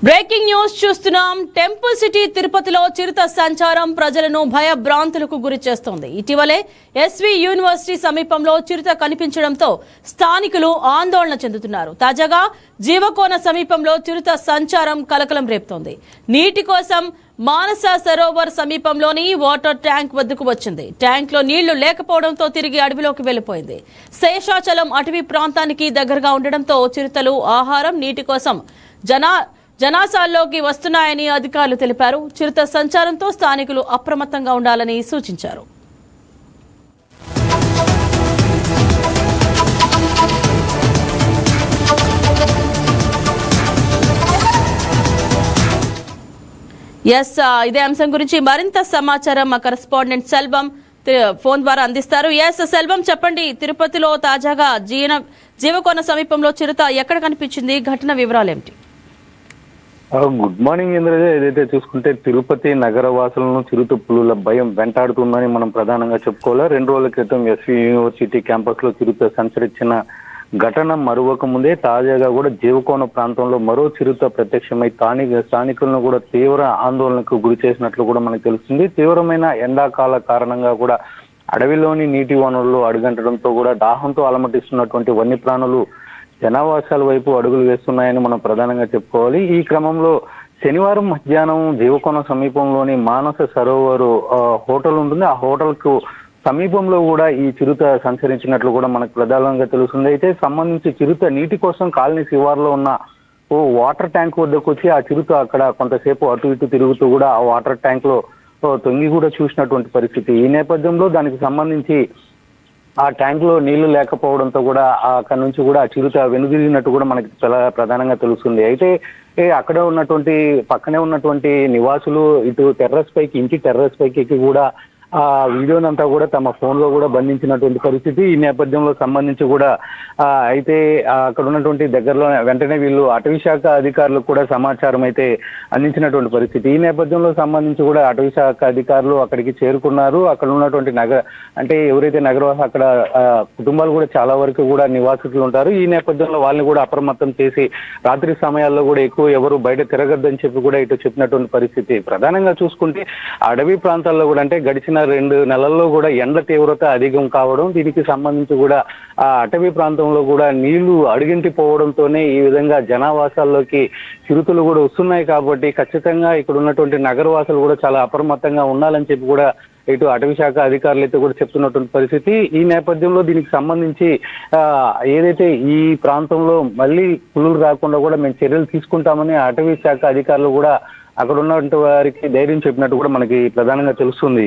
Breaking news చూస్తున్నాం. Temple city తిరుపతిలో చిరుత సంచారం ప్రజలను భయభ్రాంతులకు గురి చేస్తోంది. ఇటీవలే ఎస్వి యూనివర్సిటీ సమీపంలో చిరుత కనిపించడంతో స్థానికులు ఆందోళన చెందుతున్నారు. తాజాగా జీవకోన సమీపంలో చిరుత సంచారం కలకలం రేపుతోంది. నీటి కోసం మానస సరోవర్ సమీపంలోని వాటర్ ట్యాంక్ వద్దకు వచ్చింది. ట్యాంక్ లో నీళ్లు లేకపోవడంతో తిరిగి అడవిలోకి వెళ్లిపోయింది. శేషాచలం అటవీ ప్రాంతానికి దగ్గరగా ఉండడంతో చిరుతలు ఆహారం, నీటి కోసం జనాశాల్లోకి వస్తున్నాయని అధికారులు తెలిపారు. చిరుత సంచారంతో స్థానికులు అప్రమత్తంగా ఉండాలని సూచించారు. ఇదే అంశం గురించి మరింత సమాచారం మా కరెస్పాండెంట్ సెల్వం ఫోన్ ద్వారా అందిస్తారు. సెల్వం, చెప్పండి, తిరుపతిలో తాజాగా జీవకోన సమీపంలో చిరుత ఎక్కడ కనిపించింది? ఘటన వివరాలు ఏమిటి? Good morning Indraja. ఏదైతే చూసుకుంటే తిరుపతి నగర వాసులను చిరుత పులుల భయం వెంటాడుతుందని మనం ప్రధానంగా చెప్పుకోవాలి. 2 రోజుల క్రితం ఎస్వి యూనివర్సిటీ క్యాంపస్ లో చిరుత సంచరించిన ఘటన మరువక ముందే తాజాగా కూడా జీవకోన ప్రాంతంలో మరో చిరుత ప్రత్యక్షమై స్థానికులను కూడా తీవ్ర ఆందోళనకు గురి చేసినట్లు కూడా మనకు తెలుస్తుంది. తీవ్రమైన ఎండాకాల కారణంగా కూడా అడవిలోని నీటి వనరులు అడుగంటడంతో కూడా దాహంతో అలమటిస్తున్నటువంటి వన్యప్రాణులు జనావాసాల వైపు అడుగులు వేస్తున్నాయని మనం ప్రధానంగా చెప్పుకోవాలి. ఈ క్రమంలో శనివారం మధ్యాహ్నం జీవకోన సమీపంలోని మానస సరోవరు హోటల్ ఉంటుంది. ఆ హోటల్ కు సమీపంలో కూడా ఈ చిరుత సంచరించినట్లు కూడా మనకు ప్రధానంగా తెలుస్తుంది. అయితే సంబంధించి చిరుత నీటి కోసం కాలనీ శివార్లో ఉన్న ఓ వాటర్ ట్యాంక్ వద్దకు వచ్చి ఆ చిరుత అక్కడ కొంతసేపు అటు ఇటు తిరుగుతూ కూడా ఆ వాటర్ ట్యాంక్ లో తొంగి కూడా చూసినటువంటి పరిస్థితి. ఈ నేపథ్యంలో దానికి సంబంధించి ఆ ట్యాంక్ లో నీళ్లు లేకపోవడంతో కూడా అక్కడ నుంచి కూడా ఆ చిరుత వెనుదిరిగినట్టు కూడా మనకి ప్రధానంగా తెలుస్తుంది. అయితే అక్కడ ఉన్నటువంటి పక్కనే ఉన్నటువంటి నివాసులు ఇటు ఇంటి టెర్రస్ పైకి ఎక్కి కూడా ఆ వీడియోనంతా కూడా తమ ఫోన్ లో కూడా బంధించినటువంటి పరిస్థితి. ఈ నేపథ్యంలో సంబంధించి కూడా అయితే అక్కడ ఉన్నటువంటి దగ్గరలో వెంటనే వీళ్ళు అటవీ శాఖ అధికారులకు కూడా సమాచారం అయితే అందించినటువంటి పరిస్థితి. ఈ నేపథ్యంలో సంబంధించి కూడా అటవీ శాఖ అధికారులు అక్కడికి చేరుకున్నారు. అక్కడ ఉన్నటువంటి అంటే ఎవరైతే నగరవాస అక్కడ కుటుంబాలు కూడా చాలా వరకు కూడా నివాసితులు ఉంటారు. ఈ నేపథ్యంలో వాళ్ళని కూడా అప్రమత్తం చేసి రాత్రి సమయాల్లో కూడా ఎక్కువ ఎవరు బయట తిరగద్దని చెప్పి కూడా ఇటు చెప్పినటువంటి పరిస్థితి. ప్రధానంగా చూసుకుంటే అడవి ప్రాంతాల్లో కూడా అంటే గడిచిన 2 నెలల్లో కూడా ఎండ తీవ్రత అధికం కావడం, దీనికి సంబంధించి కూడా ఆ అటవీ ప్రాంతంలో కూడా నీళ్లు అడుగింటిపోవడంతోనే ఈ విధంగా జనావాసాల్లోకి చిరుతలు కూడా వస్తున్నాయి. కాబట్టి ఖచ్చితంగా ఇక్కడ ఉన్నటువంటి నగరవాసులు కూడా చాలా అప్రమత్తంగా ఉండాలని చెప్పి కూడా ఇటు అటవీ శాఖ అధికారులు అయితే కూడా చెప్తున్నటువంటి పరిస్థితి. ఈ నేపథ్యంలో దీనికి సంబంధించి ఏదైతే ఈ ప్రాంతంలో మళ్ళీ పులులు రాకుండా కూడా మేము చర్యలు తీసుకుంటామని అటవీ శాఖ అధికారులు కూడా అక్కడ ఉన్నటువంటి వారికి ధైర్యం చెప్పినట్టు కూడా మనకి ప్రధానంగా తెలుస్తుంది.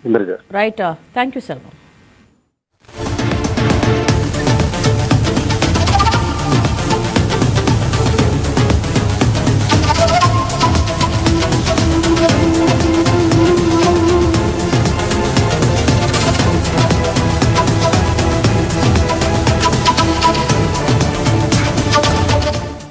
Indraja. Right, thank you sir.